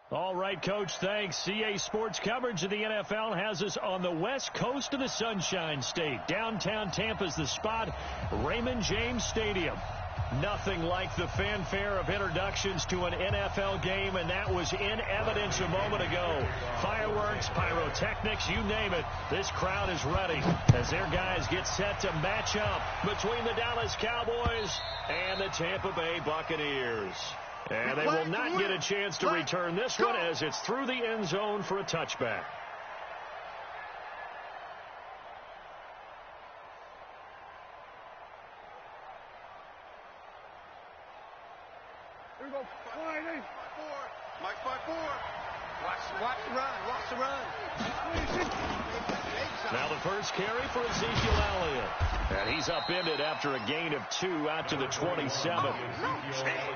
All right, Coach, thanks. CA Sports coverage of the NFL has us on the west coast of the Sunshine State. Downtown Tampa's the spot, Raymond James Stadium. Nothing like the fanfare of introductions to an NFL game, and that was in evidence a moment ago. Fireworks, pyrotechnics, you name it. This crowd is ready as their guys get set to match up between the Dallas Cowboys and the Tampa Bay Buccaneers. And they will not get a chance to return this one as it's through the end zone for a touchback. Here we go. Mike's by four. Watch the run. Watch the run. Now the first carry for Ezekiel Elliott. And he's upended after a gain of 2 out to the 27.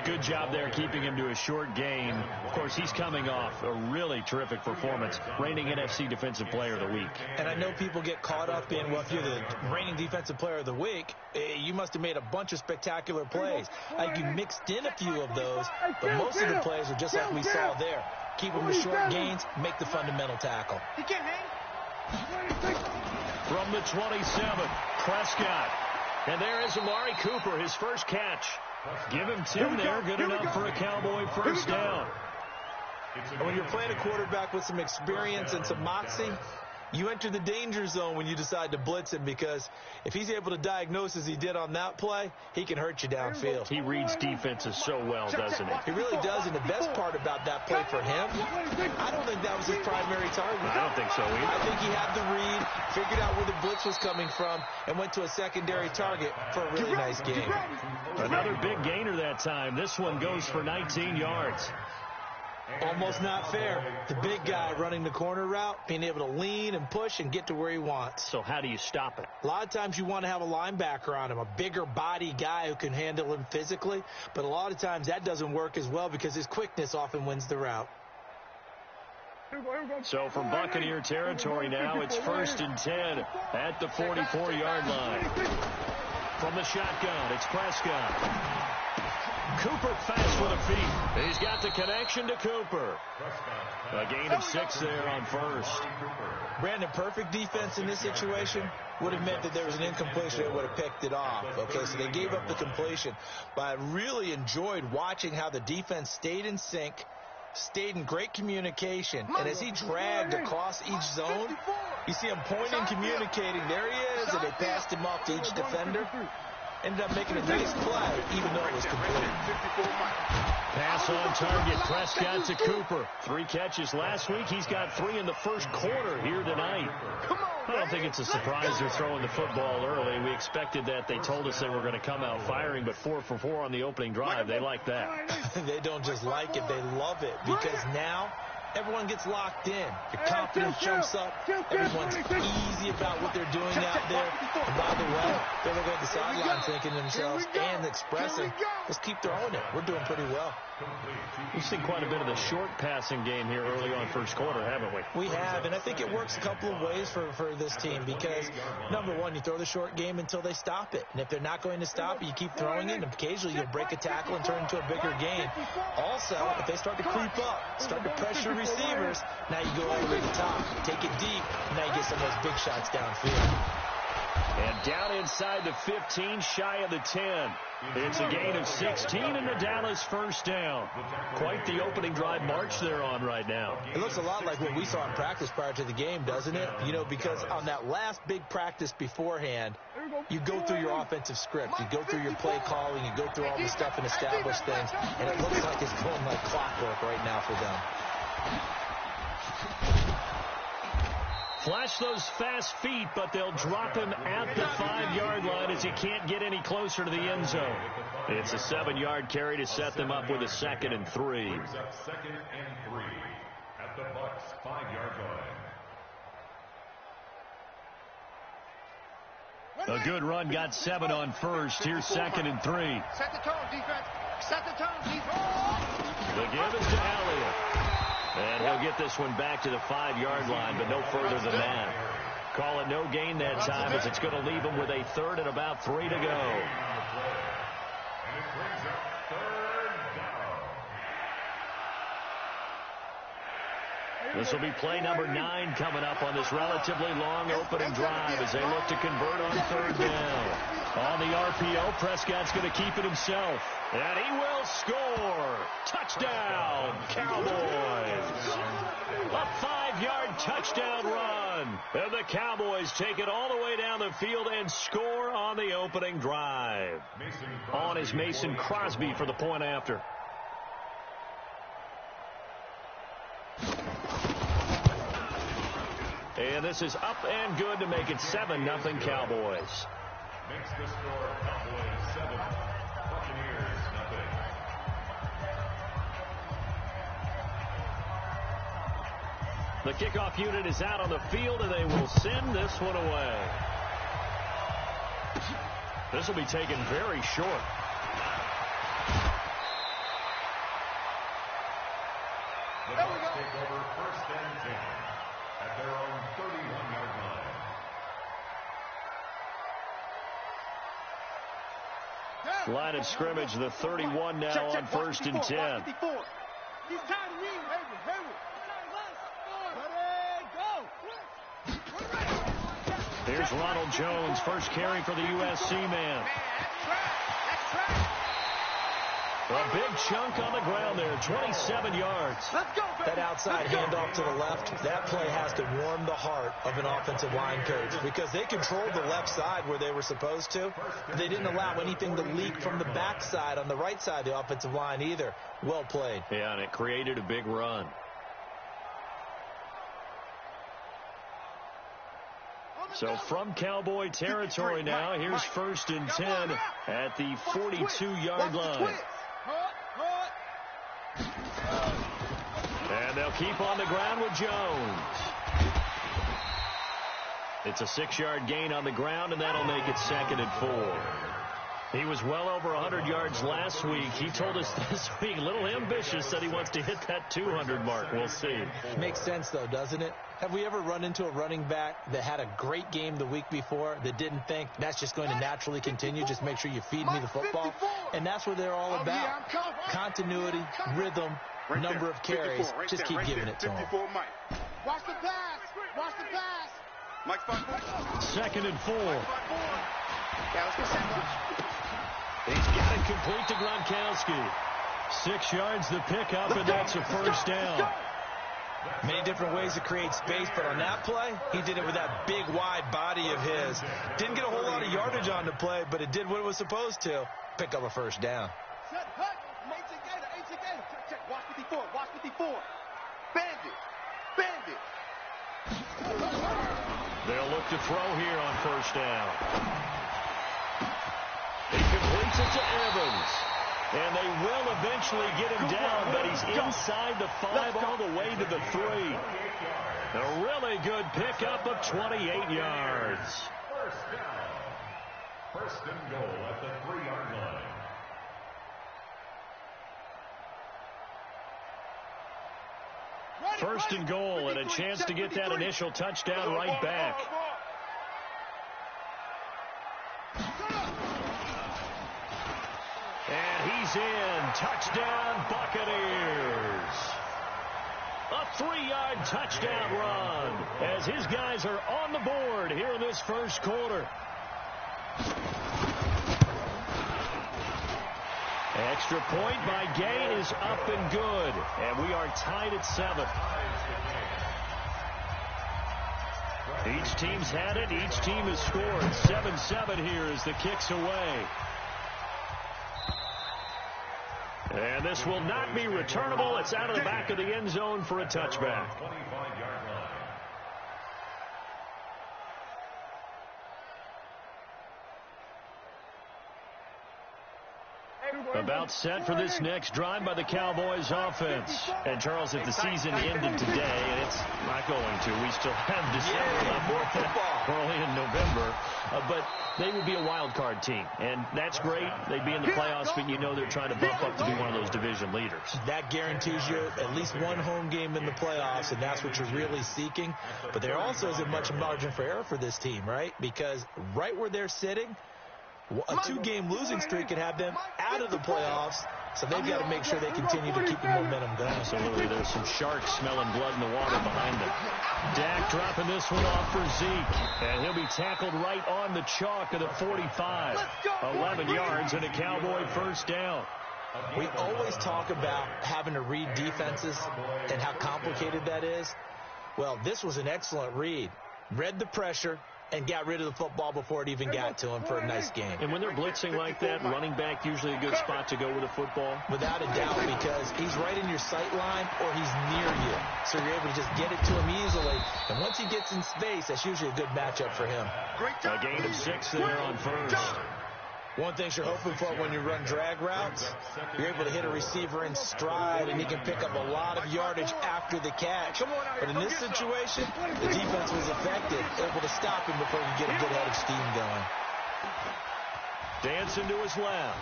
Good job there keeping him to a short gain. Of course, he's coming off a really terrific performance, reigning NFC Defensive Player of the Week. And I know people get caught up in, well, if you're the reigning Defensive Player of the Week, you must have made a bunch of spectacular plays. Like you mixed in a few of those, but most of the plays are just like we saw there. Keep them to short gains, make the fundamental tackle. He can't hang. From the 27, Prescott. And there is Amari Cooper, his first catch. Give him 10 there, good enough for a Cowboy first down. When you're playing a quarterback with some experience and some moxie, you enter the danger zone when you decide to blitz him, because if he's able to diagnose as he did on that play, he can hurt you downfield. He reads defenses so well, doesn't he? He really does, and the best part about that play for him, I don't think that was his primary target. I don't think so either. I think he had the read, figured out where the blitz was coming from, and went to a secondary target for a really nice game. Another big gainer that time. This one goes for 19 yards. Almost not fair. The big guy running the corner route, being able to lean and push and get to where he wants. So how do you stop it? A lot of times you want to have a linebacker on him, a bigger body guy who can handle him physically. But a lot of times that doesn't work as well because his quickness often wins the route. So from Buccaneer territory now, it's 1st and 10 at the 44-yard line. From the shotgun, it's Prescott. Cooper fast with the feet. He's got the connection to Cooper. A gain of 6 there on first. Brandon, perfect defense in this situation would have meant that there was an incompletion that would have picked it off. Okay, so they gave up the completion. But I really enjoyed watching how the defense stayed in sync, stayed in great communication. And as he dragged across each zone, you see him pointing, communicating. There he is, and they passed him off to each defender. Ended up making a nice play, even though it was complete. Pass on target, Prescott to Cooper. 3 catches last week. He's got 3 in the first quarter here tonight. I don't think it's a surprise they're throwing the football early. We expected that. They told us they were going to come out firing, but 4 for 4 on the opening drive. They like that. They don't just like it, they love it, because now everyone gets locked in. Your confidence jumps up. Everyone's easy about what they're doing out there. And by the way, they're looking at the sideline thinking to themselves and expressing, let's keep throwing it. We're doing pretty well. We've seen quite a bit of the short passing game here early on first quarter, haven't we? We have, and I think it works a couple of ways for this team because, number one, you throw the short game until they stop it. And if they're not going to stop it, you keep throwing it, and occasionally you'll break a tackle and turn it into a bigger gain. Also, if they start to creep up, start to pressure receivers, now you go over the top, take it deep, and now you get some of those big shots downfield. And down inside the 15, shy of the 10. It's a gain of 16 and the Dallas first down. Quite the opening drive march they're on right now. It looks a lot like what we saw in practice prior to the game, doesn't it? You know, because on that last big practice beforehand, you go through your offensive script. You go through your play calling. You go through all the stuff and establish things. And it looks like it's going like clockwork right now for them. Flash those fast feet, but they'll drop him at the 5-yard line as he can't get any closer to the end zone. It's a 7-yard carry to set them up with a 2nd and 3. 2nd and 3 at the Bucs 5-yard line. A good run, got 7 on first. Here's 2nd and 3. Set the tone, defense. Set the tone, defense. The give is to Elliott. And he'll get this one back to the 5-yard line, but no further than that. Call it no gain that time as it's going to leave him with a 3rd and about 3 to go. And it brings up 3rd down. This will be play number 9 coming up on this relatively long opening drive as they look to convert on 3rd down. On the RPO, Prescott's going to keep it himself. And he will score. Touchdown, Cowboys. A 5-yard touchdown run. And the Cowboys take it all the way down the field and score on the opening drive. On is Mason Crosby for the point after. And this is up and good to make it 7-0 Cowboys. Makes the score Cowboys 7, Buccaneers nothing. The kickoff unit is out on the field, and they will send this one away. This will be taken very short. The Bucs take over 1st and 10 at their own 31-yard line. Line of scrimmage, the 31 now on 1st and 10. He's tired of reading. Hayward. Here's Ronald Jones, first carry for the USC man. A big chunk on the ground there, 27 yards. Let's go, baby. That outside handoff to the left, that play has to warm the heart of an offensive line coach because they controlled the left side where they were supposed to. They didn't allow anything to leak from the backside on the right side of the offensive line either. Well played. Yeah, and it created a big run. So from Cowboy territory now, here's 1st and 10 at the 42-yard line. And they'll keep on the ground with Jones. It's a 6-yard gain on the ground, and that'll make it 2nd and 4. He was well over 100 yards last week. He told us this week, a little ambitious, that he wants to hit that 200 mark. We'll see. Makes sense, though, doesn't it? Have we ever run into a running back that had a great game the week before that didn't think that's just going to naturally continue? Just make sure you feed me the football. And that's what they're all about. Continuity, rhythm, number of carries. Just keep giving it to him. Watch the pass. Watch the pass. Mike's 2nd and 4. Yeah, let's go sandwich. He's got it complete to Gronkowski. 6 yards the pickup, and that's a 1st down. Many different ways to create space, but on that play, he did it with that big, wide body of his. Didn't get a whole lot of yardage on the play, but it did what it was supposed to. Pick up a 1st down. Check. Watch 54. Watch 54. Bandit. They'll look to throw here on 1st down. He completes it to Evans. And they will eventually get him down, but he's inside the 5 all the way to the 3. A really good pickup of 28 yards. 1st down. 1st and goal at the 3-yard line. First and goal, and a chance to get that initial touchdown right back. And he's in. Touchdown, Buccaneers. A 3-yard touchdown run as his guys are on the board here in this 1st quarter. Extra point by Gay is up and good. And we are tied at 7. Each team's had it. Each team has scored. 7-7 here as the kick's away. And this will not be returnable. It's out of the back of the end zone for a touchback. 25-yard line. About set for this next drive by the Cowboys offense. And Charles, if the season ended today, and it's not going to, we still have December left, early in November, but they would be a wild card team. And that's great. They'd be in the playoffs, but you know they're trying to bump up to be one of those division leaders. That guarantees you at least one home game in the playoffs, and that's what you're really seeking. But there also isn't much margin for error for this team, right? Because right where they're sitting, a 2-game losing streak could have them out of the playoffs So they've got to make sure they continue to keep the momentum going. Absolutely. There's some sharks smelling blood in the water behind them. Dak dropping this one off for Zeke. And he'll be tackled right on the chalk of the 45. 11 yards and a Cowboy first down. We always talk about having to read defenses and how complicated that is. Well, this was an excellent read. Read the pressure and got rid of the football before it even got to him for a nice game. And when they're blitzing like that, running back usually a good spot to go with a football? Without a doubt, because he's right in your sight line or he's near you. So you're able to just get it to him easily. And once he gets in space, that's usually a good matchup for him. A gain of 6 there on first. One thing you're hoping for when you run drag routes, you're able to hit a receiver in stride, and he can pick up a lot of yardage after the catch. But in this situation, the defense was effective, able to stop him before he could get a good head of steam going. Dancing to his left.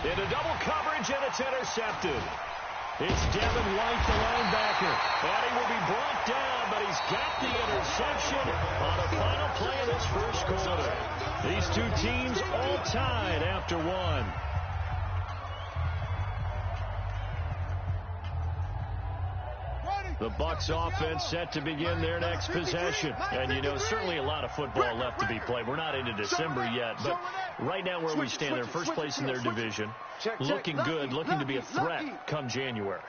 Into double coverage, and it's intercepted. It's Devin White, the linebacker. And he will be brought down, but he's got the interception on a final play of this first quarter. These two teams all tied after one. The Bucs offense set to begin their next possession. And, you know, certainly a lot of football left to be played. We're not into December yet, but right now where we stand, they're first place in their division. Looking good, looking to be a threat come January.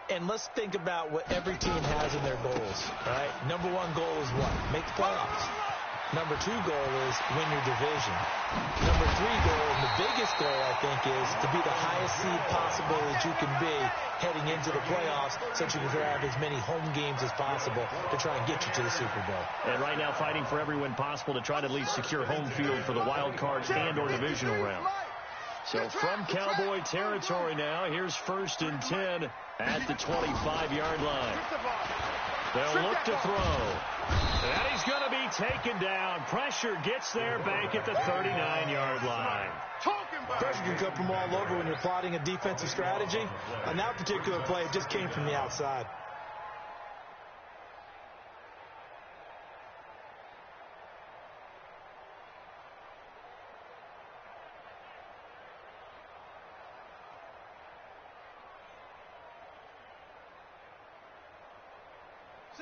And let's think about what every team has in their goals, right? Number one goal is what? Make the playoffs. Number two goal is win your division. Number three goal, and the biggest goal, I think, is to be the highest seed possible that you can be heading into the playoffs so that you can grab as many home games as possible to try and get you to the Super Bowl. And right now fighting for every win possible to try to at least secure home field for the wild card and or divisional round. So from Cowboy territory now, here's 1st and 10 at the 25-yard line. They'll look to throw. And he's going to be taken down. Pressure gets there back at the 39-yard line. Pressure can come from all over when you're plotting a defensive strategy. On that particular play, it just came from the outside.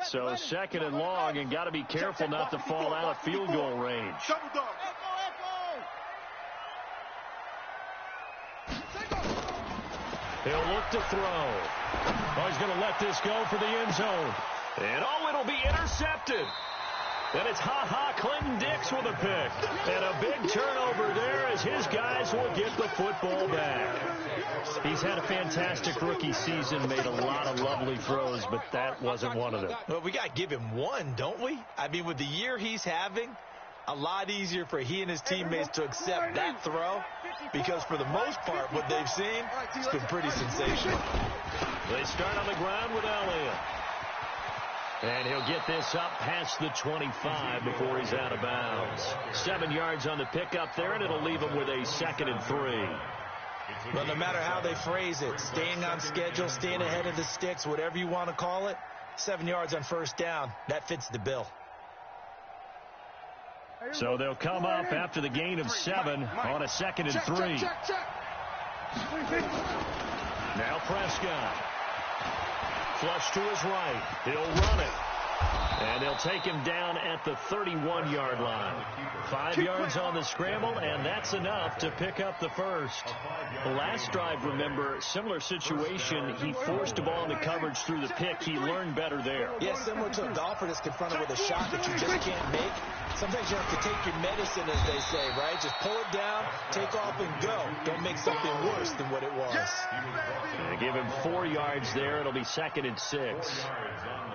So 2nd and long, and got to be careful not to fall out of field goal range. He'll look to throw. Oh, he's going to let this go for the end zone. And it'll be intercepted. And it's Clinton Dix with a pick. And a big turnover there as his guys will get the football back. He's had a fantastic rookie season, made a lot of lovely throws, but that wasn't one of them. Well, we got to give him one, don't we? I mean, with the year he's having, a lot easier for he and his teammates to accept that throw because for the most part, what they've seen, it's been pretty sensational. They start on the ground with Elliott. And he'll get this up past the 25 before he's out of bounds. 7 yards on the pickup there, and it'll leave him with a 2nd and 3. Well, no matter how they phrase it, staying on schedule, staying ahead of the sticks, whatever you want to call it, 7 yards on first down, that fits the bill. So they'll come up after the gain of 7 on a 2nd and 3. Now Prescott. Flush to his right. He'll run it. And they'll take him down at the 31-yard line. 5 yards on the scramble, and that's enough to pick up the first. The last drive, remember, similar situation. He forced the ball into coverage through the pick. He learned better there. Yeah, similar to a golfer that's confronted with a shot that you just can't make. Sometimes you have to take your medicine, as they say, right? Just pull it down, take off, and go. Don't make something worse than what it was. They give him 4 yards there. It'll be 2nd and 6.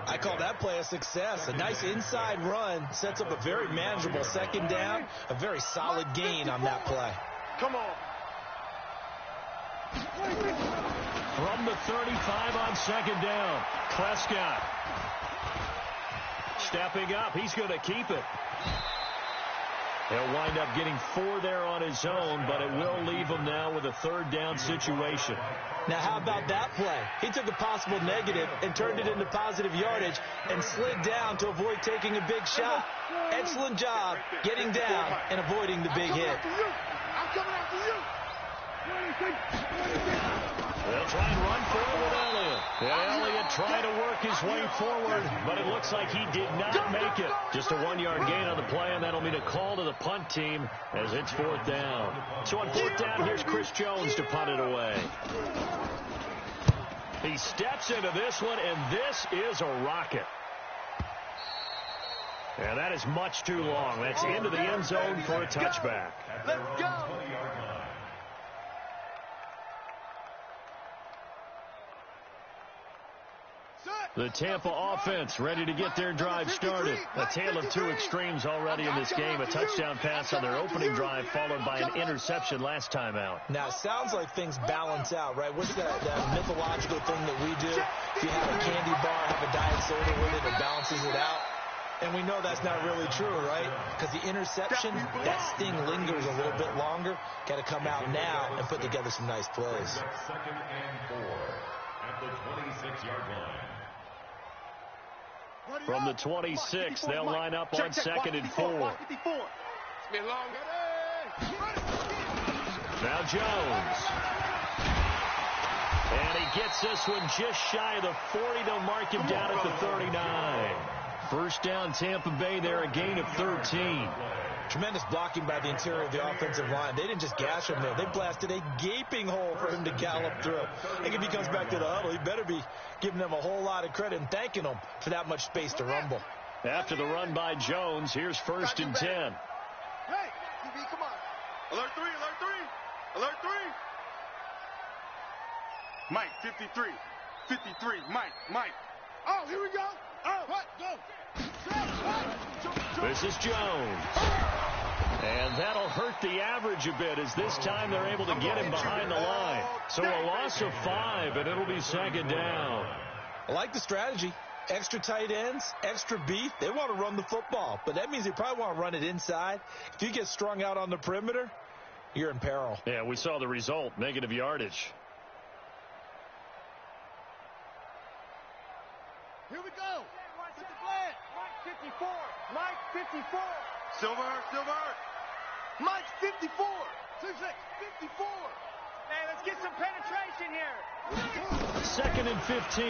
I call that play a success. A nice inside run sets up a very manageable 2nd down. A very solid gain on that play. Come on. From the 35 on 2nd down, Prescott. Stepping up, he's going to keep it. He'll wind up getting 4 there on his own, but it will leave him now with a 3rd down situation. Now, how about that play? He took a possible negative and turned it into positive yardage and slid down to avoid taking a big shot. Excellent job getting down and avoiding the big hit. I'm coming after you. They'll try and run for it with Elliott. And Elliott trying to work his way forward, but it looks like he did not make it. Just a 1-yard gain on the play, and that'll mean a call to the punt team as it's 4th down. So on 4th down, here's Chris Jones to punt it away. He steps into this one, and this is a rocket. And that is much too long. That's into the end zone for a touchback. Let's go. The Tampa offense ready to get their drive started. A tale of two extremes already in this game. A touchdown pass on their opening drive followed by an interception last time out. Now, it sounds like things balance out, right? What's that mythological thing that we do? If you have a candy bar, have a diet soda with it, it balances it out. And we know that's not really true, right? Because the interception, that sting lingers a little bit longer. Got to come out now and put together some nice plays. 2nd and 4 at the 26-yard line. From the 26, they'll line up on 2nd and 4. It's been long. Now Jones. And he gets this one just shy of the 40. They'll mark him down at the 39. First down, Tampa Bay there, a gain of 13. Tremendous blocking by the interior of the offensive line. They didn't just gash him there. They blasted a gaping hole for him to gallop through. I think if he comes back to the huddle, he better be giving them a whole lot of credit and thanking them for that much space to rumble. After the run by Jones, here's 1st and 10. Hey, DB, come on. Alert 3, alert 3, alert 3. Mike, 53, 53, Mike. Oh, here we go. Oh, what? Go. This is Jones. And that'll hurt the average a bit as this time they're able to get him behind the line. So a loss of 5, and it'll be 2nd down. I like the strategy. Extra tight ends, extra beef. They want to run the football, but that means they probably want to run it inside. If you get strung out on the perimeter, you're in peril. Yeah, we saw the result, negative yardage. Here we go. With the blitz. Mike 54. Mike 54. Silver. Mike 54. 54. Hey, let's get some penetration here. 2nd and 15.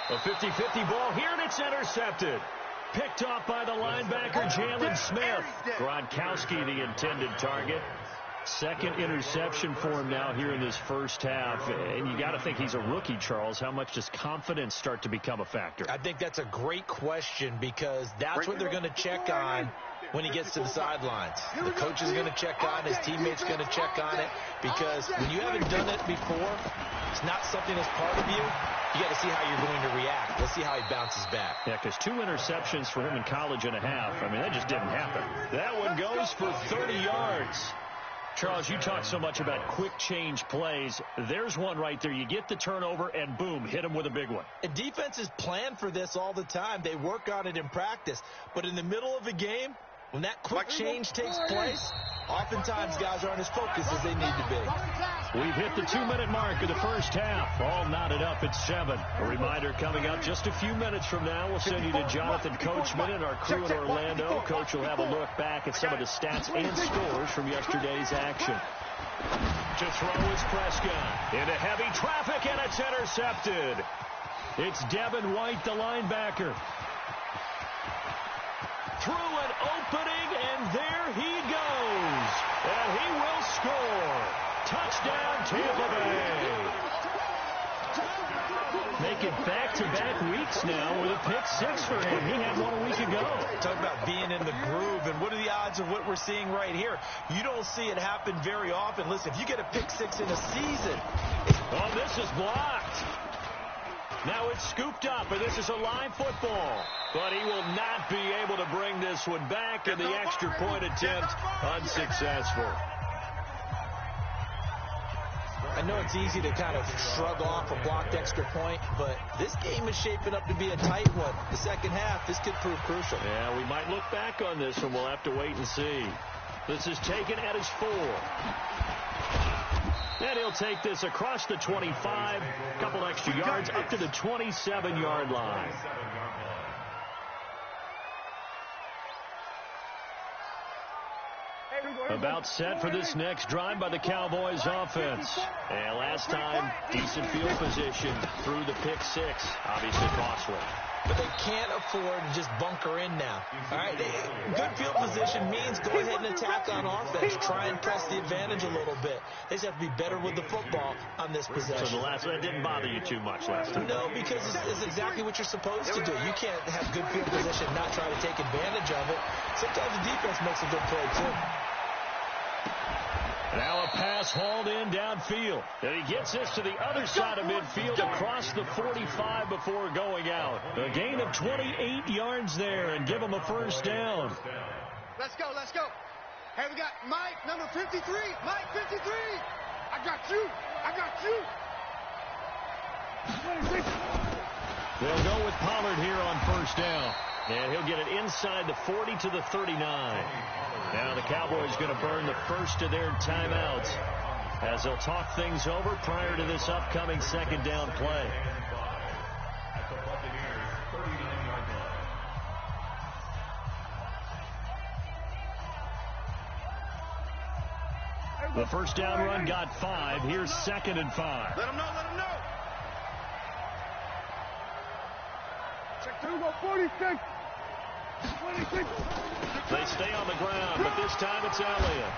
A 50-50 ball here, and it's intercepted. Picked off by the linebacker, Jalen Smith. Gronkowski, the intended target. 2nd interception for him now here in this first half. And you got to think he's a rookie, Charles. How much does confidence start to become a factor? I think that's a great question because that's what they're going to check on when he gets to the sidelines. The coach is going to check on, his teammates going to check on it, because when you haven't done it before, it's not something that's part of you. You got to see how you're going to react. Let's see how he bounces back. Yeah, because 2 interceptions for him in college and a half. I mean, that just didn't happen. That one goes for 30 yards. Charles, you talk so much about quick change plays. There's one right there. You get the turnover, and boom, hit him with a big one. And defenses plan for this all the time. They work on it in practice. But in the middle of a game, when that quick change takes place, oftentimes guys aren't as focused as they need to be. We've hit the 2-minute mark of the first half. All knotted up at 7. A reminder coming up just a few minutes from now. We'll send you to Jonathan Coachman and our crew in Orlando. Coach will have a look back at some of the stats and scores from yesterday's action. To throw is Prescott. Into heavy traffic, and it's intercepted. It's Devin White, the linebacker. Through an opening, and there he goes. And he will score. Touchdown, Tampa Bay. Making back-to-back weeks now with a pick-6 for him. He had one a week ago. Talk about being in the groove, and what are the odds of what we're seeing right here? You don't see it happen very often. Listen, if you get a pick-6 in a season. Oh, this is blocked. Now it's scooped up, and this is a live football. But he will not be able to bring this one back, and the extra point attempt unsuccessful. I know it's easy to kind of shrug off a blocked extra point, but this game is shaping up to be a tight one. The second half, this could prove crucial. Yeah, we might look back on this one. We'll have to wait and see. This is taken at his 4. And he'll take this across the 25, a couple extra yards up to the 27-yard line. About set for this next drive by the Cowboys offense. And last time, decent field position through the pick six. Obviously costly. But they can't afford to just bunker in now. All right, good field position means go ahead and attack on offense. Try and press the advantage a little bit. They just have to be better with the football on this possession. So the last one didn't bother you too much last time? No, because it's exactly what you're supposed to do. You can't have good field position and not try to take advantage of it. Sometimes the defense makes a good play, too. Now a pass hauled in downfield. And he gets this to the other side of midfield across the 45 before going out. A gain of 28 yards there and give him a first down. Let's go, let's go. Hey, we got Mike, number 53. Mike, 53. I got you. I got you. They'll go with Pollard here on first down. And he'll get it inside the 40 to the 39. Now the Cowboys going to burn the first of their timeouts as they'll talk things over prior to this upcoming second down play. At the Buccaneers 39-yard line. The first down run got 5. Here's 2nd and 5. Let him know, let him know. Check 2, go 46. 26. They stay on the ground, but this time it's Elliott.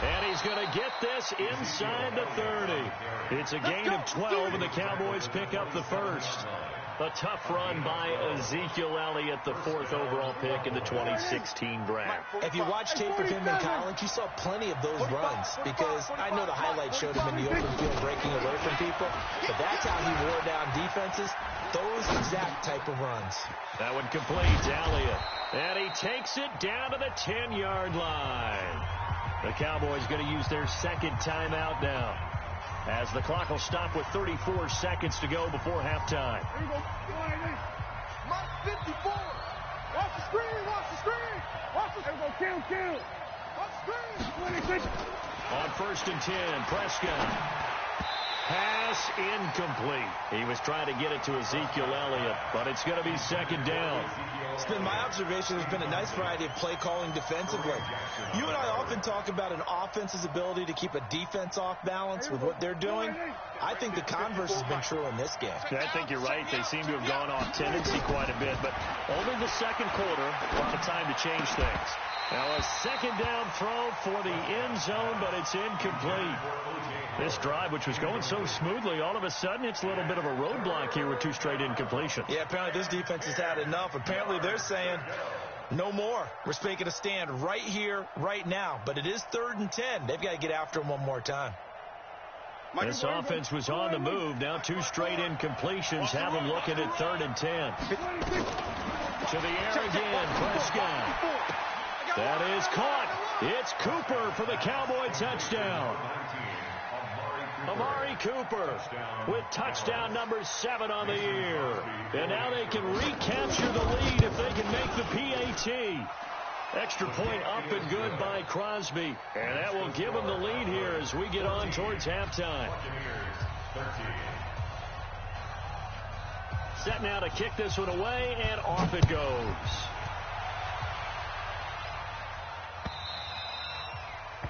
And he's going to get this inside the 30. It's a gain of 12, and the Cowboys pick up the first. A tough run by Ezekiel Elliott, the 4th overall pick in the 2016 draft. If you watch tape of him in college, you saw plenty of those runs because I know the highlights showed him in the open field breaking away from people, but that's how he wore down defenses, those exact type of runs. That one completes Elliott, and he takes it down to the 10-yard line. The Cowboys going to use their second timeout now, as the clock will stop with 34 seconds to go before halftime. Here we go. Mike 54. Watch the screen. Watch the screen. Watch the screen. Here we go. Kill. Watch the screen. 26. On 1st and 10, Prescott. Pass incomplete. He was trying to get it to Ezekiel Elliott, but it's going to be 2nd down. It's been my observation there's been a nice variety of play calling defensively. You and I often talk about an offense's ability to keep a defense off balance with what they're doing. I think the converse has been true in this game. I think you're right. They seem to have gone off tendency quite a bit, but only the second quarter, a lot of time to change things. Now a 2nd down throw for the end zone, but it's incomplete. This drive, which was going so smoothly, all of a sudden it's a little bit of a roadblock here with 2 straight incompletions. Yeah, apparently this defense has had enough. Apparently they're saying no more. We're making a stand right here, right now. But it is 3rd and 10. They've got to get after him one more time. This offense was on the move. Now 2 straight incompletions have them looking at 3rd and 10. To the air again, Prescott. That is caught. It's Cooper for the Cowboy touchdown. Amari Cooper with touchdown number 7 on the year. And now they can recapture the lead if they can make the PAT. Extra point up and good by Crosby. And that will give them the lead here as we get on towards halftime. Set now to kick this one away, and off it goes.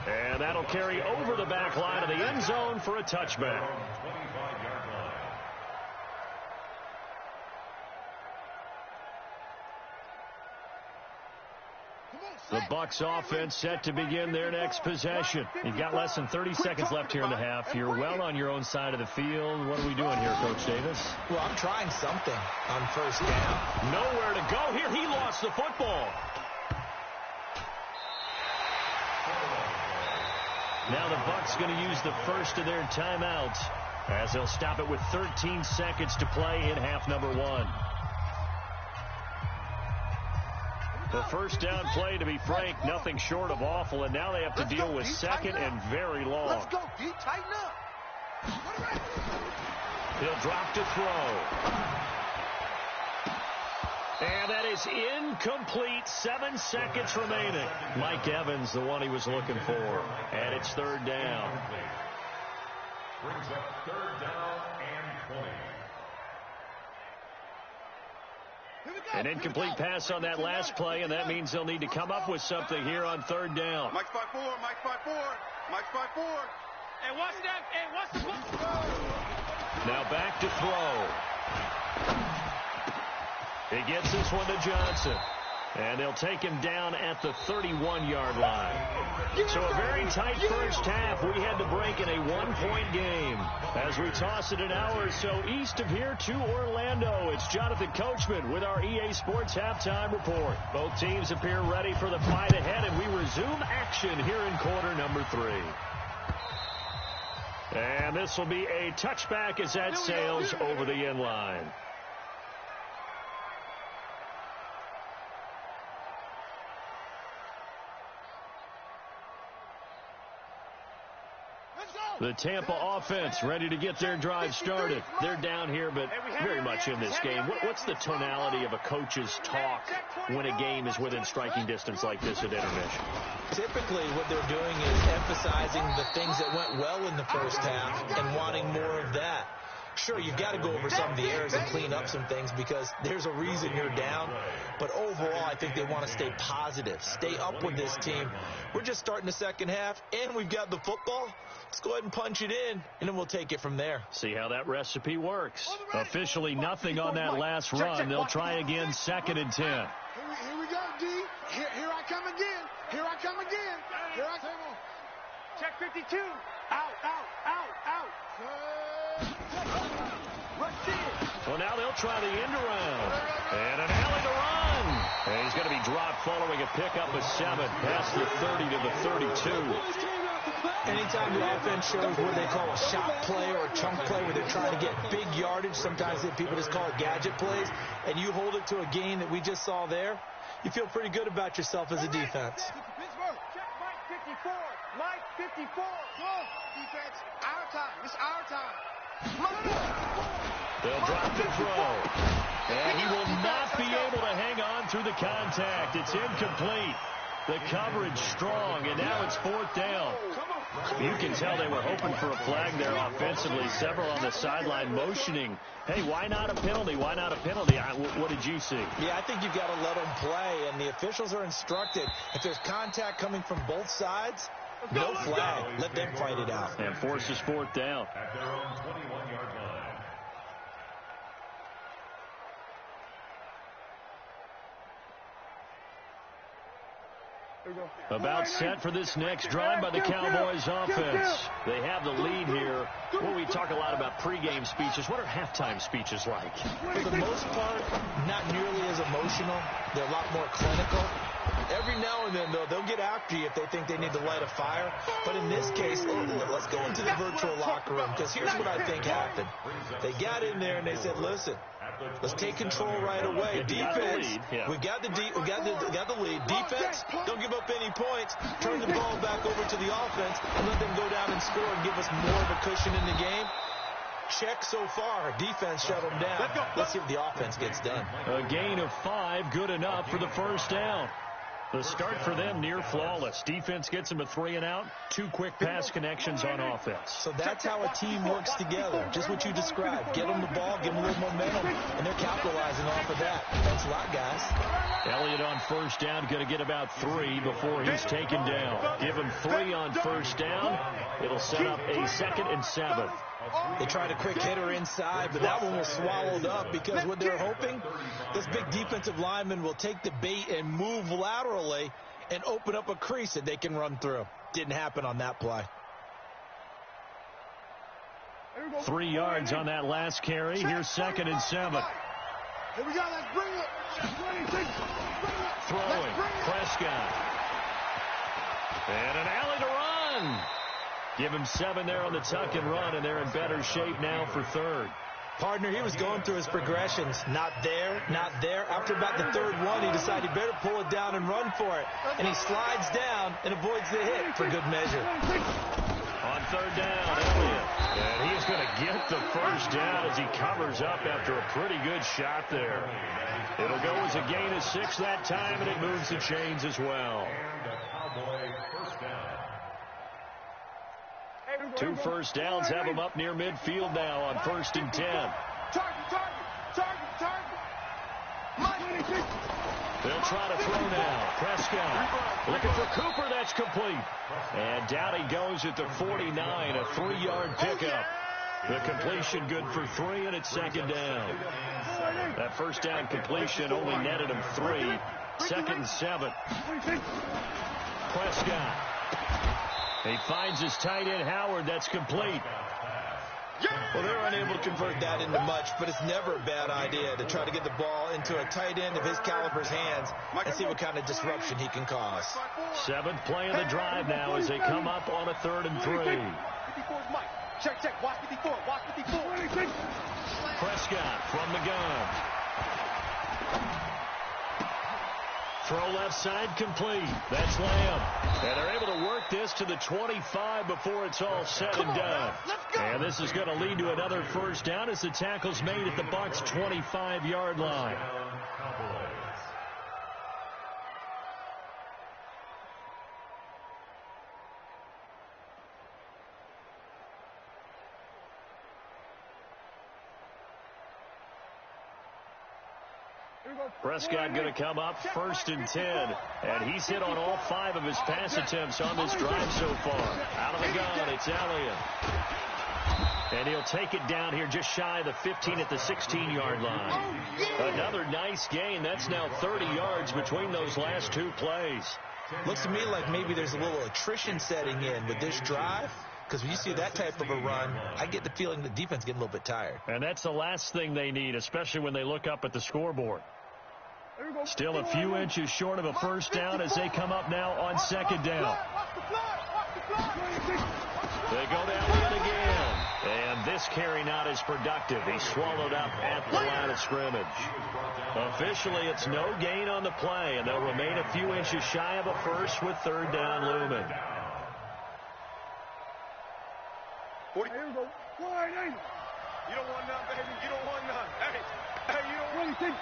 And that'll carry over the back line of the end zone for a touchback. The Bucs offense set to begin their next possession. You've got less than 30 seconds left here in the half. You're well on your own side of the field. What are we doing here, Coach Davis? Well, I'm trying something on 1st down. Nowhere to go here. He lost the football. Now the Bucs going to use the first of their timeouts as they'll stop it with 13 seconds to play in half number 1. The first down play, to be frank, nothing short of awful, and now they have to deal with 2nd and very long. Let's go, D. Tighten up. He'll drop to throw. And that is incomplete. 7 seconds remaining. Mike Evans, the one he was looking for. And it's 3rd down. Brings up 3rd down and 20. An incomplete pass on that last play, and that means they'll need to come up with something here on third down. Mike's 5-4, Mike's 5-4, Mike's 5-4. Hey, watch that. Hey, watch the ball. Now back to throw. He gets this one to Johnson. And they'll take him down at the 31-yard line. So a very tight first half. We had to break in a one-point game. As we toss it an hour or so east of here to Orlando, it's Jonathan Coachman with our EA Sports Halftime Report. Both teams appear ready for the fight ahead, and we resume action here in quarter number 3. And this will be a touchback as that sails over the end line. The Tampa offense ready to get their drive started. They're down here, but very much in this game. What's the tonality of a coach's talk when a game is within striking distance like this at intermission? Typically, what they're doing is emphasizing the things that went well in the first half and wanting more of that. Sure, you've got to go over some of the errors and clean up some things because there's a reason you're down. But overall, I think they want to stay positive, stay up with this team. We're just starting the second half, and we've got the football. Let's go ahead and punch it in, and then we'll take it from there. See how that recipe works. Officially nothing on that last run. They'll try again, 2nd and 10. Here we go, D. Here I come again. Here I come again. Here I come. Check 52. Out. Well, now they'll try the end around. And an alley to run. And he's going to be dropped following a pickup of 7 past the 30 to the 32. Anytime the offense shows what they call a shot play or a chunk play where they're trying to get big yardage, sometimes people just call it gadget plays, and you hold it to a gain that we just saw there, you feel pretty good about yourself as a defense. Mike 54. Mike 54. Go, defense. Our time. It's our time. They'll drop the throw. And he will not be able to hang on through the contact. It's incomplete. The coverage strong, and now it's 4th down. You can tell they were hoping for a flag there offensively. Several on the sideline motioning, hey, why not a penalty? Why not a penalty? What did you see? Yeah, I think you've got to let them play, and the officials are instructed. If there's contact coming from both sides, no flag. Let them fight it out. And forces 4th down. At their own 21-yard line. About set for this next drive by the Cowboys offense. They have the lead here. Well, we talk a lot about pregame speeches. What are halftime speeches like? For the most part, not nearly as emotional. They're a lot more clinical. Every now and then, though, they'll get after you if they think they need to light a fire. But in this case, let's go into the virtual locker room, because here's what I think happened. They got in there and they said, listen, let's take control right away. Defense, we got the lead. Defense, don't give up any points. Turn the ball back over to the offense and let them go down and score and give us more of a cushion in the game. Check so far. Defense shut them down. Let's see if the offense gets done. A gain of 5, good enough for the first down. The start for them near flawless. Defense gets them a 3 and out. 2 quick pass connections on offense. So that's how a team works together. Just what you described. Get them the ball, give them a little momentum, and they're capitalizing off of that. Thanks a lot, guys. Elliott on first down, going to get about 3 before he's taken down. Give him 3 on first down. It'll set up a 2nd and 7. They tried a quick hitter inside, but that one was swallowed up because what they're hoping, this big defensive lineman will take the bait and move laterally and open up a crease that they can run through. Didn't happen on that play. 3 yards on that last carry. Here's 2nd and 7. Here we go. Let's bring it. Throwing. Prescott. And an alley to run. Give him 7 there on the tuck and run, and they're in better shape now for 3rd. Partner, he was going through his progressions. Not there, not there. After about the 3rd one, he decided he better pull it down and run for it. And he slides down and avoids the hit for good measure. On 3rd down, Elliott. And he's going to get the first down as he covers up after a pretty good shot there. It'll go as a gain of 6 that time, and it moves the chains as well. And the Cowboy first down. 2 first downs have him up near midfield now on 1st and 10. Target. They'll try to throw now. Prescott looking for Cooper. That's complete. And down he goes at the 49, a 3-yard pickup. The completion good for 3, and it's second down. That first down completion only netted him 3. Second and 7. Prescott. He finds his tight end, Howard. That's complete. Well, they were unable to convert that into much, but it's never a bad idea to try to get the ball into a tight end of his caliber's hands and see what kind of disruption he can cause. 7th play of the drive now as they come up on a 3rd and 3. 54's Mike. Check. Watch 54. Watch 54. Prescott from the gun. Throw left side complete. That's Lamb. And they're able to work this to the 25 before it's all said and done. And this is going to lead to another first down as the tackle's made at the Bucs' 25-yard line. Prescott going to come up 1st and 10. And he's hit on all 5 of his pass attempts on this drive so far. Out of the gun, it's Elliott. And he'll take it down here just shy of the 15 at the 16-yard line. Another nice gain. That's now 30 yards between those last 2 plays. Looks to me like maybe there's a little attrition setting in with this drive. Because when you see that type of a run, I get the feeling the defense getting a little bit tired. And that's the last thing they need, especially when they look up at the scoreboard. Still a few inches short of a first down as they come up now on 2nd down. They go down it again. And this carry not as productive. He's swallowed up at the line of scrimmage. Officially, it's no gain on the play, and they'll remain a few inches shy of a first with 3rd down looming. Here we go. You don't want none, baby. You don't want none. Hey, you don't want anything.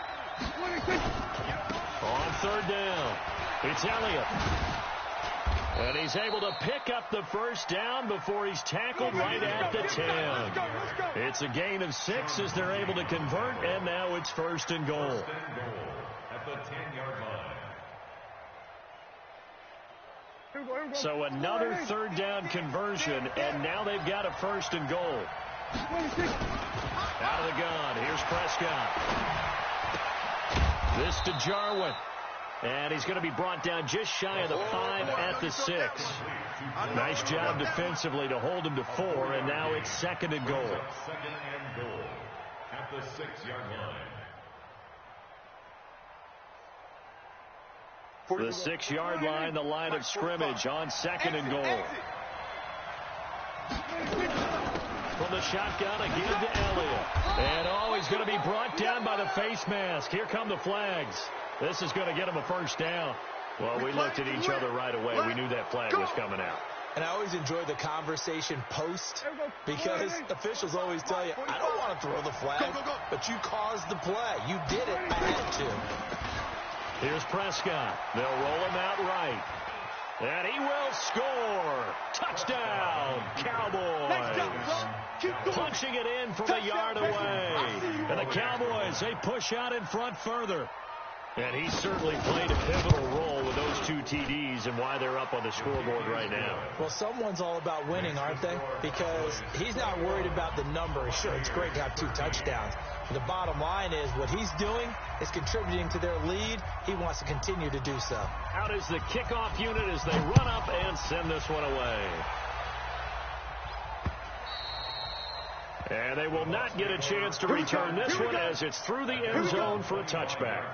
On 3rd down, it's Elliott. And he's able to pick up the first down before he's tackled right at the 10. It's a gain of 6 as they're able to convert, and now it's 1st and goal. At the 10-yard line. So another 3rd down conversion, and now they've got a 1st and goal. Out of the gun, here's Prescott. This to Jarwin. And he's going to be brought down just shy of the 5 at the 6. Nice job defensively to hold him to 4, and now it's 2nd and goal. 2nd and goal at the 6-yard line. The 6-yard line, the line of scrimmage on 2nd and goal. From the shotgun again to Elliott. And he's going to be brought down by the face mask. Here come the flags. This is going to get him a first down. Well, we looked at each other right away. We knew that flag was coming out. And I always enjoy the conversation post because officials always tell you, I don't want to throw the flag, but you caused the play. You did it. I had to. Here's Prescott. They'll roll him out right. And he will score. Touchdown, Cowboys. Punching it in from a yard away. And the Cowboys, they push out in front further. And he certainly played a pivotal role with those 2 TDs and why they're up on the scoreboard right now. Well, someone's all about winning, aren't they? Because he's not worried about the number. Sure, it's great to have 2 touchdowns. The bottom line is what he's doing is contributing to their lead. He wants to continue to do so. Out is the kickoff unit as they run up and send this one away. And they will not get a chance to return this one as it's through the end zone for a touchback.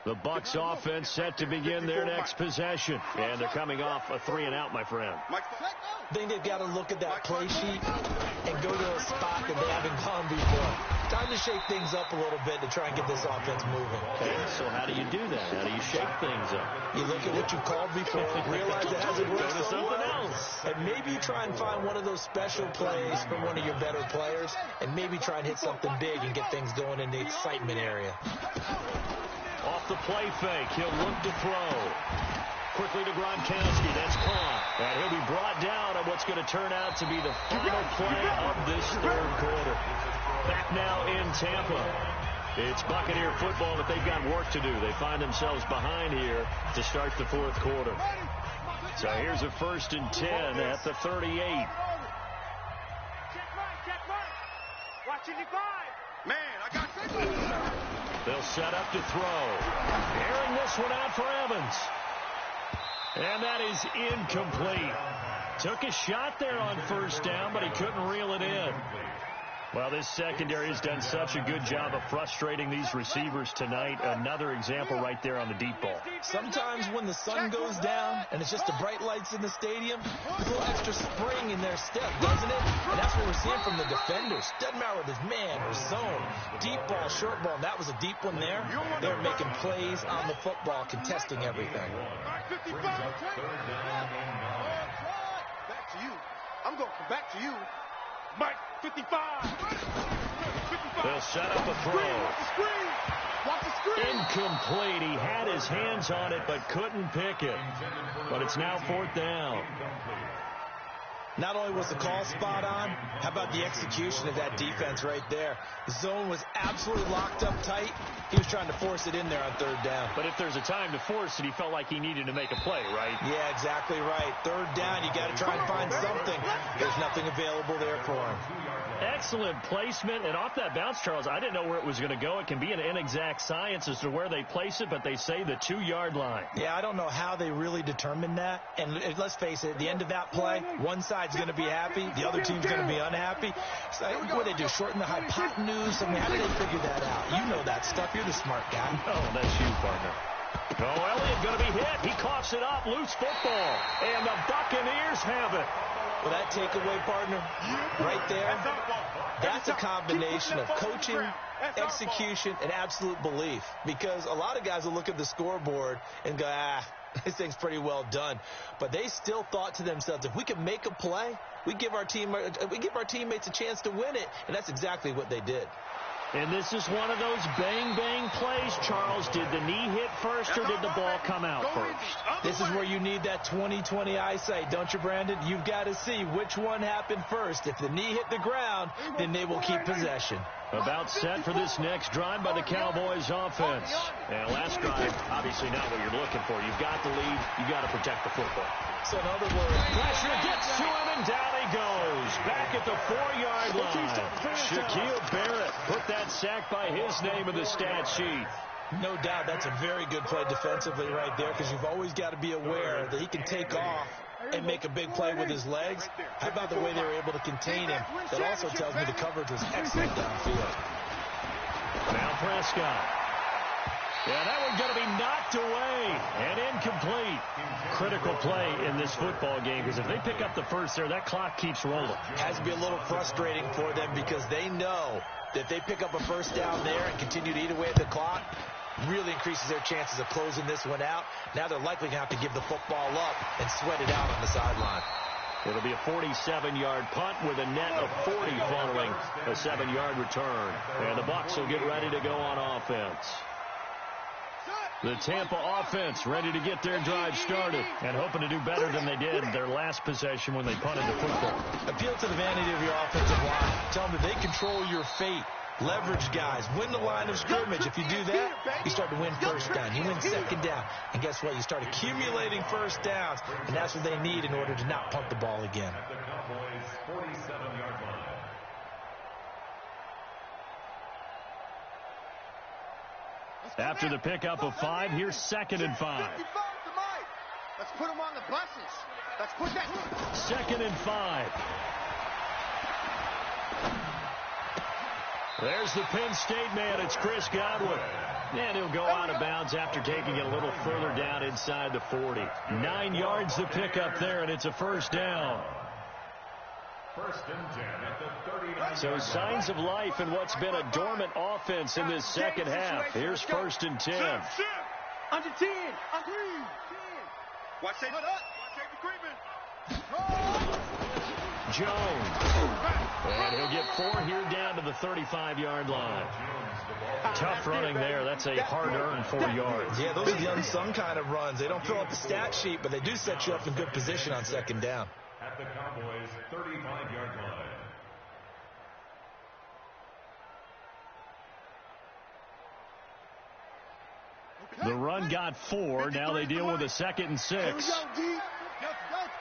The Bucs offense set to begin their next possession. And they're coming off a 3-and-out, my friend. I think they've got to look at that play sheet and go to a spot that they haven't gone before. Time to shake things up a little bit to try and get this offense moving. Okay, so how do you do that? How do you shake things up? You look at what you called before, realize it hasn't worked. Go to something else. And maybe you try and find one of those special plays from one of your better players, and maybe try and hit something big and get things going in the excitement area. Off the play fake, he'll look to throw. quickly to Gronkowski. That's caught. And he'll be brought down on what's going to turn out to be the final play of this third quarter. Back now in Tampa. It's Buccaneer football, but they've got work to do. They find themselves behind here to start the fourth quarter. So here's a 1st and 10 at the 38. Check right. Watch it, man, I got it. They'll set up to throw. Airing this one out for Evans. And that is incomplete. Took a shot there on 1st down, but he couldn't reel it in. Well, this secondary has done such a good job of frustrating these receivers tonight. Another example right there on the deep ball. Sometimes when the sun goes down and it's just the bright lights in the stadium, there's a little extra spring in their step, doesn't it? And that's what we're seeing from the defenders. Doesn't matter whether it's man or zone, deep ball, short ball. And that was a deep one there. They're making plays on the football, contesting everything. Back to you. I'm going to come back to you. Mike, 55. They'll set up a throw. Watch the screen. Incomplete. He had his hands on it but couldn't pick it. But it's now 4th down. Not only was the call spot on, how about the execution of that defense right there? The zone was absolutely locked up tight. He was trying to force it in there on 3rd down. But if there's a time to force it, he felt like he needed to make a play, right? Yeah, exactly right. 3rd down, you got to try and find something. There's nothing available there for him. Excellent placement, and off that bounce, Charles, I didn't know where it was going to go. It can be an inexact science as to where they place it, but they say the 2-yard line. Yeah, I don't know how they really determined that. And let's face it, at the end of that play, one side's going to be happy, the other team's going to be unhappy. So what do they do, shorten the hypotenuse? I mean, how do they figure that out? You know that stuff. You're the smart guy. Oh, that's you, partner. Oh, Elliott going to be hit. He coughs it up. Loose football. And the Buccaneers have it. Well, that takeaway, partner, right there, that's a combination of coaching, execution, and absolute belief. Because a lot of guys will look at the scoreboard and go, this thing's pretty well done. But they still thought to themselves, if we can make a play, we give our teammates a chance to win it. And that's exactly what they did. And this is one of those bang-bang plays, Charles. Did the knee hit first or did the ball come out first? This is where you need that 20/20 eyesight, don't you, Brandon? You've got to see which one happened first. If the knee hit the ground, then they will keep possession. About set for this next drive by the Cowboys offense. And last drive, obviously not what you're looking for. You've got the lead. You've got to protect the football. So in other words, pressure gets to him, and down he goes. Back at the 4-yard line. Shaquille Barrett put that sack by his name in the stat sheet. No doubt that's a very good play defensively right there, because you've always got to be aware that he can take off and make a big play with his legs. How about the way they were able to contain him? That also tells me the coverage was excellent downfield. Now Prescott. Yeah, that one's going to be knocked away and incomplete. Critical play in this football game, because if they pick up the first there, that clock keeps rolling. Has to be a little frustrating for them, because they know that if they pick up a first down there and continue to eat away at the clock, really increases their chances of closing this one out. Now they're likely going to have to give the football up and sweat it out on the sideline. It'll be a 47-yard punt with a net of 40 following a 7-yard return. And the Bucs will get ready to go on offense. The Tampa offense ready to get their drive started and hoping to do better than they did their last possession when they punted the football. Appeal to the vanity of your offensive line. Tell them that they control your fate. Leverage guys. Win the line of scrimmage. If you do that, you start to win first down. You win 2nd down. And guess what? You start accumulating first downs. And that's what they need in order to not punt the ball again. After the pickup of 5, here's 2nd and 5. Let's put them on the buses. Let's put that. 2nd and 5. There's the Penn State man. It's Chris Godwin. And he'll go out of bounds after taking it a little further down inside the 40. 9 yards to pick up there, and it's a first down. 1st and 10 at the 39. So signs of life in what's been a dormant offense in this second half. Here's 1st and 10. Under 10. Under 10. Watch safety. Watch safety creeping. Jones. And he'll get 4 here down to the 35-yard line. Tough running there. That's a hard-earned 4 yards. Yeah, those are the unsung kind of runs. They don't fill up the stat sheet, but they do set you up in good position on second down. At the Cowboys' 35-yard line. The run got 4. Now they deal with a 2nd and 6. Here we go, D.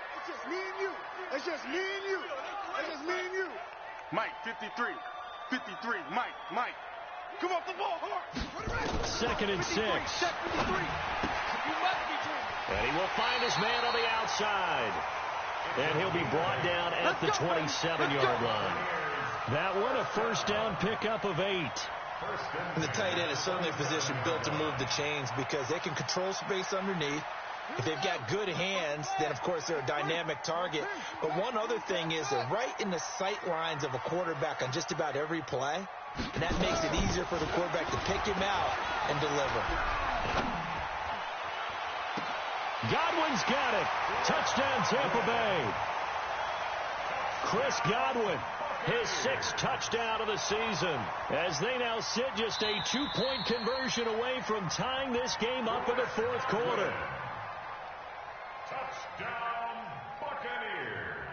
It's just me and you. It's just me and you. It's just me and you. Mike, 53. 53. Mike. Come off the ball hard. 2nd and 6. And he will find his man on the outside. And he'll be brought down at the 27-yard line. That one a first down pickup of 8. And the tight end is certainly a position built to move the chains because they can control space underneath. If they've got good hands, then, of course, they're a dynamic target. But one other thing is they're right in the sight lines of a quarterback on just about every play. And that makes it easier for the quarterback to pick him out and deliver. Godwin's got it. Touchdown, Tampa Bay. Chris Godwin, his 6th touchdown of the season, as they now sit just a 2-point conversion away from tying this game up in the 4th quarter. Touchdown, Buccaneers.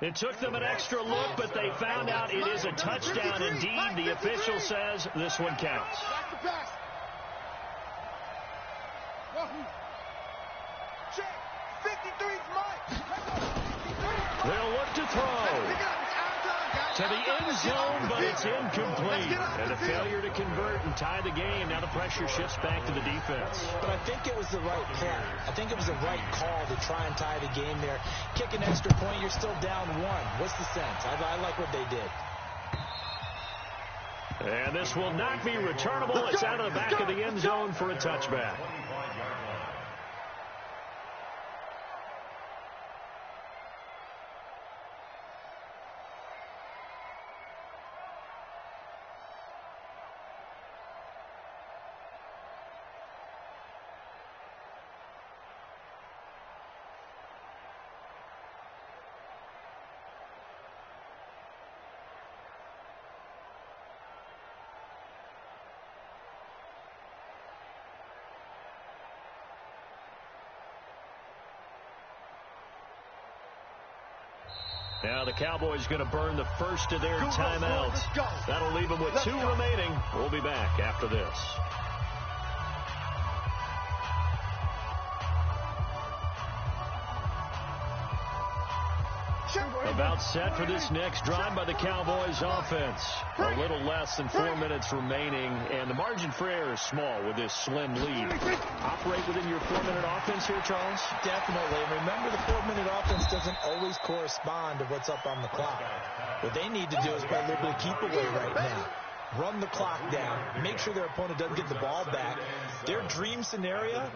It took them an extra look, but they found out it is a touchdown indeed. The official says this one counts. Check. 53's Mike. They'll look to throw to the end zone, but it's incomplete. And a failure to convert and tie the game. Now the pressure shifts back to the defense. But I think it was the right play. I think it was the right call to try and tie the game there. Kick an extra point, you're still down 1. What's the sense? I like what they did. And this will not be returnable. It's out of the back of the end zone for a touchback. Now the Cowboys going to burn the first of their timeouts. That'll leave them with 2 remaining. We'll be back after this. About set for this next drive by the Cowboys offense. A little less than 4 minutes remaining, and the margin for error is small with this slim lead. Operate within your 4-minute offense here, Charles? Definitely. And remember, the 4-minute offense doesn't always correspond to what's up on the clock. What they need to do is play a little bit of keep away right now. Run the clock down. Make sure their opponent doesn't get the ball back. Their dream scenario,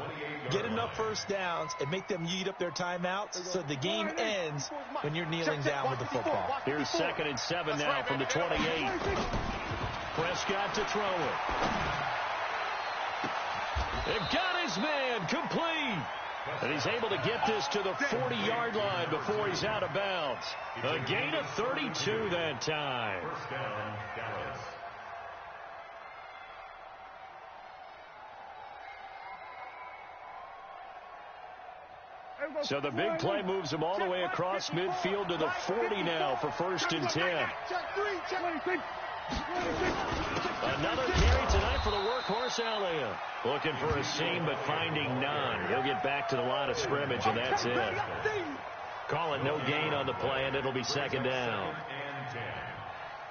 get enough first downs and make them eat up their timeouts so the game ends when you're kneeling down with the football. Here's 2nd and 7 now from the 28. Prescott to throw it. It got his man complete. And he's able to get this to the 40-yard line before he's out of bounds. A gain of 32 that time. First down, Dallas. So the big play moves him all the way across midfield to the 40 now for 1st and 10. Another carry tonight for the workhorse Elliott. Looking for a seam but finding none. He'll get back to the line of scrimmage and that's it. Call it no gain on the play and it'll be 2nd down. 2nd and 10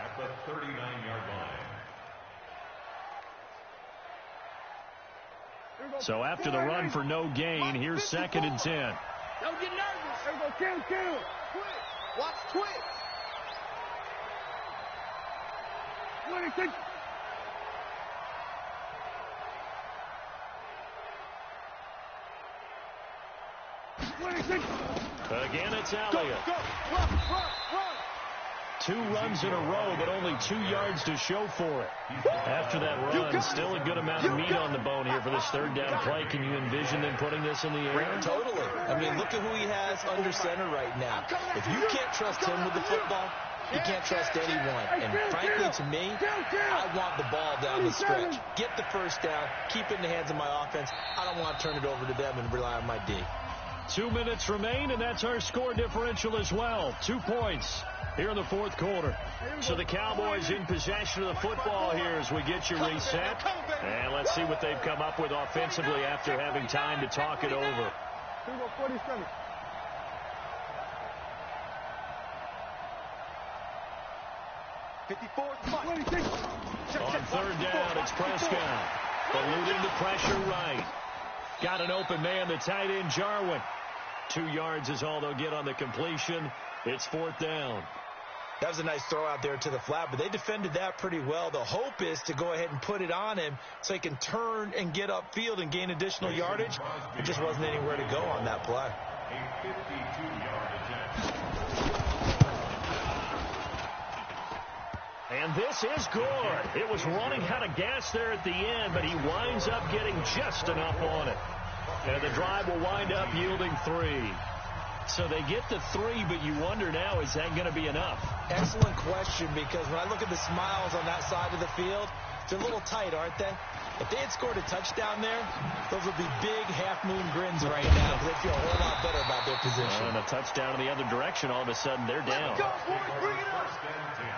at the 39-yard line. So after the run for no gain, here's 2nd and 10. Don't get nervous. There we go. Kill. Quick. Watch quick. 26. Again, it's Elliott. Go. Run. 2 runs in a row, but only 2 yards to show for it. After that run, still a good amount of meat on the bone here for this third down play. Can you envision them putting this in the air? Totally. I mean, look at who he has under center right now. If you can't trust him with the football, you can't trust anyone. And frankly, to me, I want the ball down the stretch. Get the first down, keep it in the hands of my offense. I don't want to turn it over to them and rely on my D. 2 minutes remain, and that's our score differential as well. 2 points here in the fourth quarter. So the Cowboys in possession of the football here as we get you reset. And let's see what they've come up with offensively after having time to talk it over. 47. On third down, it's Prescott. Eluding the pressure right. Got an open man, the tight end, Jarwin. 2 yards is all they'll get on the completion. It's fourth down. That was a nice throw out there to the flat, but they defended that pretty well. The hope is to go ahead and put it on him so he can turn and get upfield and gain additional yardage. There just wasn't anywhere to go on that play. A 52-yard attempt. And this is good. It was running out of gas there at the end, but he winds up getting just enough on it. And the drive will wind up yielding 3. So they get the 3, but you wonder now, is that going to be enough? Excellent question, because when I look at the smiles on that side of the field, they're a little tight, aren't they? If they had scored a touchdown there, those would be big half-moon grins right now, because they feel a whole lot better about their position. And a touchdown in the other direction, all of a sudden they're down. Bring it up. First and 10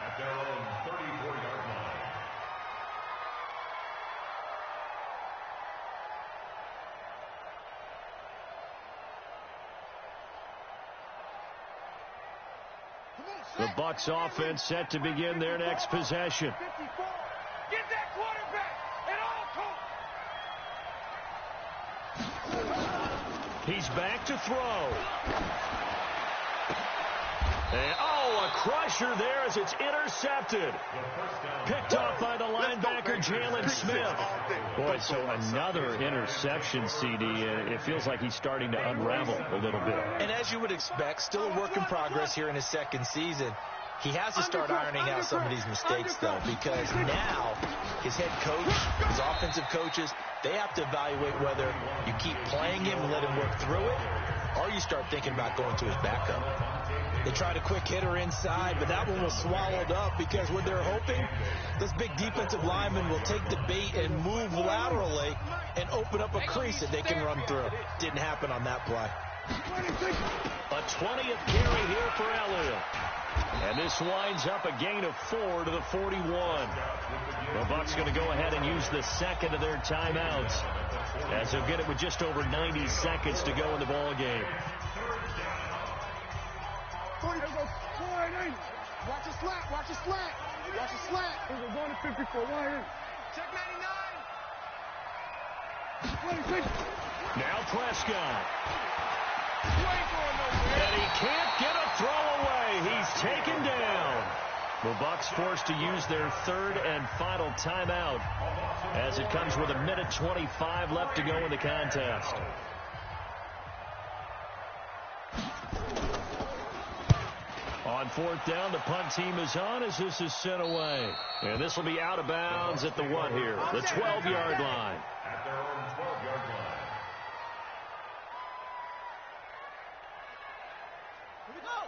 at their own 34-yard line. The Bucs offense set to begin their next possession. 54. Get that quarterback at all costs. He's back to throw. And, oh, a crusher there as it's intercepted. Picked off by the linebacker, Jalen Smith. Boy, so another interception, CD. It feels like he's starting to unravel a little bit. And as you would expect, still a work in progress here in his second season. He has to start ironing out some of these mistakes, though, because now his head coach, his offensive coaches, they have to evaluate whether you keep playing him and let him work through it, or you start thinking about going to his backup. They tried a quick hitter inside, but that one was swallowed up because what they're hoping, this big defensive lineman will take the bait and move laterally and open up a crease that they can run through. Didn't happen on that play. A 20th carry here for Elliott. And this winds up a gain of 4 to the 41. The Bucs going to go ahead and use the second of their timeouts, as they'll get it with just over 90 seconds to go in the ball game. Watch the slat. Watch the slat. Watch the slat. We're going to 54. Check 99. Now Prescott. And he can't get a throw away. He's taken down. The Bucs forced to use their third and final timeout as it comes with 1:25 left to go in the contest. On fourth down, the punt team is on as this is sent away. And this will be out of bounds at the what here? The 12-yard line. At their own 12-yard line.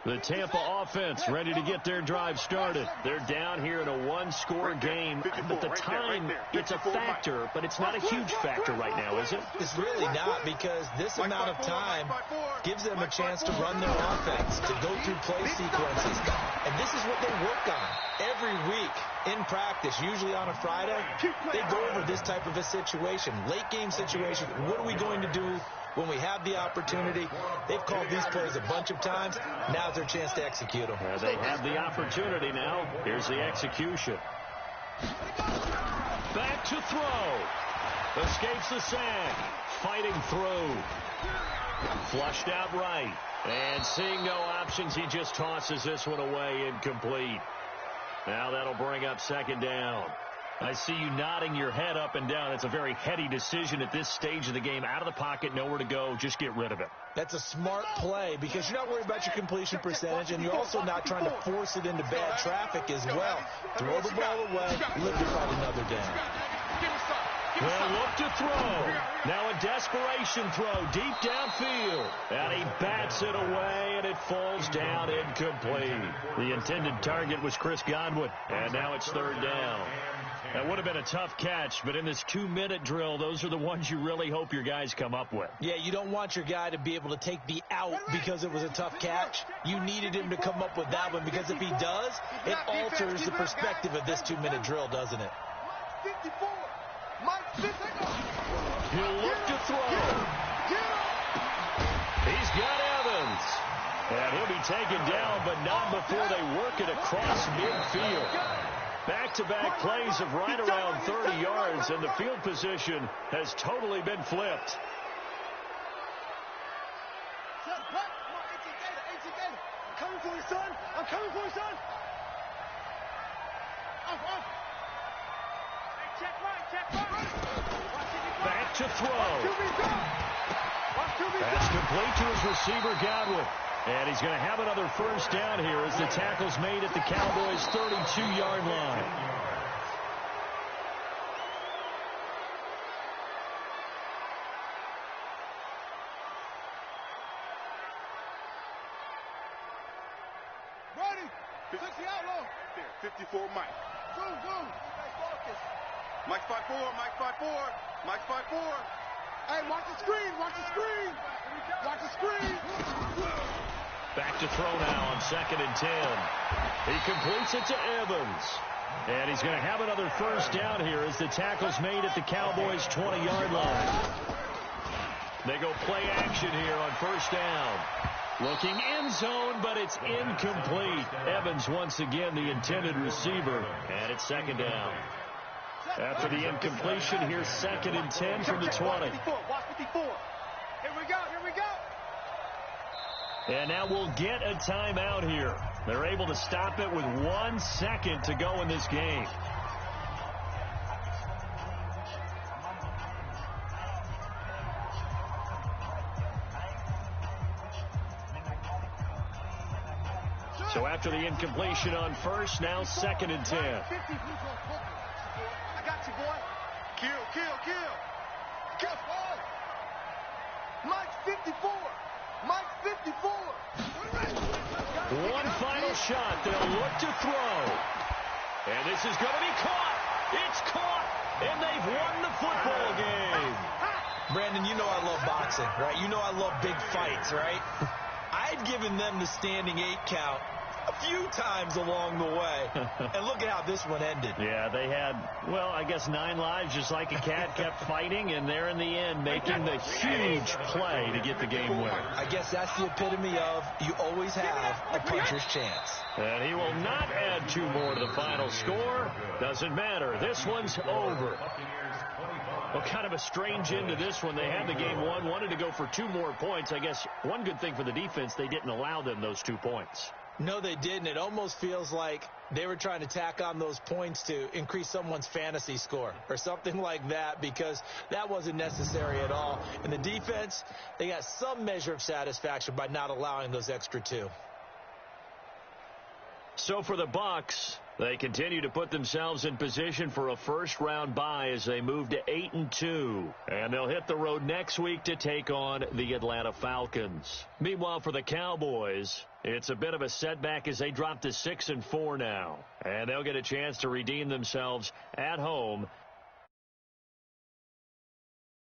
The Tampa offense ready to get their drive started. They're down here in a one-score game, but the time, it's a factor, but it's not a huge factor right now, is it? It's really not, because this amount of time gives them a chance to run their offense, to go through play sequences. And this is what they work on every week in practice, usually on a Friday. They go over this type of a situation, late-game situation. What are we going to do when we have the opportunity? They've called these plays a bunch of times. Now's their chance to execute them. They have the opportunity now. Here's the execution. Back to throw. Escapes the sack. Fighting through. Flushed out right. And seeing no options, he just tosses this one away, incomplete. Now that'll bring up second down. I see you nodding your head up and down. It's a very heady decision at this stage of the game. Out of the pocket, nowhere to go. Just get rid of it. That's a smart play because you're not worried about your completion percentage, and you're also not trying to force it into bad traffic as well. Throw the ball away, live to fight another down. Well, look to throw. Now a desperation throw deep downfield. And he bats it away, and it falls down incomplete. The intended target was Chris Godwin, and now it's third down. That would have been a tough catch, but in this 2-minute drill, those are the ones you really hope your guys come up with. Yeah, you don't want your guy to be able to take the out because it was a tough catch. You needed him to come up with that one because if he does, it alters the perspective of this 2-minute drill, doesn't it? 54. He'll look to throw. He's got Evans. And he'll be taken down, but not before they work it across midfield. Back-to-back plays of right around 30 yards, and the field position has totally been flipped. I'm coming for you, son. I'm coming for you, son. Off. Check right. Back to throw. That's complete to his receiver, Godwin. And he's going to have another first down here as the tackle's made at the Cowboys' 32-yard line. Ready. 60 outlaw. 54 Mike. Go. Mike's 5'4", Mike's 5'4", Mike's 5'4". Hey, watch the screen. Back to throw now on 2nd and 10. He completes it to Evans. And he's going to have another first down here as the tackle's made at the Cowboys' 20-yard line. They go play action here on first down. Looking end zone, but it's incomplete. Evans once again the intended receiver, and it's 2nd down. After the incompletion, here's 2nd and 10 from the 20. Watch 54. Here we go. And now we'll get a timeout here. They're able to stop it with 1 second to go in this game. So after the incompletion on first, now 2nd and 10. I got you, boy. Kill. Mike's 54. One final shot. They'll look to throw. And this is going to be caught. It's caught. And they've won the football game. Brandon, you know I love boxing, right? You know I love big fights, right? I'd given them the standing 8 count a few times along the way. And look at how this one ended. Yeah, they had, well, I guess 9 lives, just like a cat, kept fighting, and there in the end making the huge play to get the game winner. I guess that's the epitome of you always have a puncher's chance. And he will not add 2 more to the final score. Doesn't matter. This one's over. Well, kind of a strange end to this one. They had the game won, wanted to go for 2 more points. I guess one good thing for the defense, they didn't allow them those 2 points. No, they didn't. It almost feels like they were trying to tack on those points to increase someone's fantasy score or something like that, because that wasn't necessary at all. And the defense, they got some measure of satisfaction by not allowing those extra 2. So for the Bucs, they continue to put themselves in position for a first-round bye as they move to 8-2. And they'll hit the road next week to take on the Atlanta Falcons. Meanwhile, for the Cowboys, it's a bit of a setback as they drop to 6-4 now. And they'll get a chance to redeem themselves at home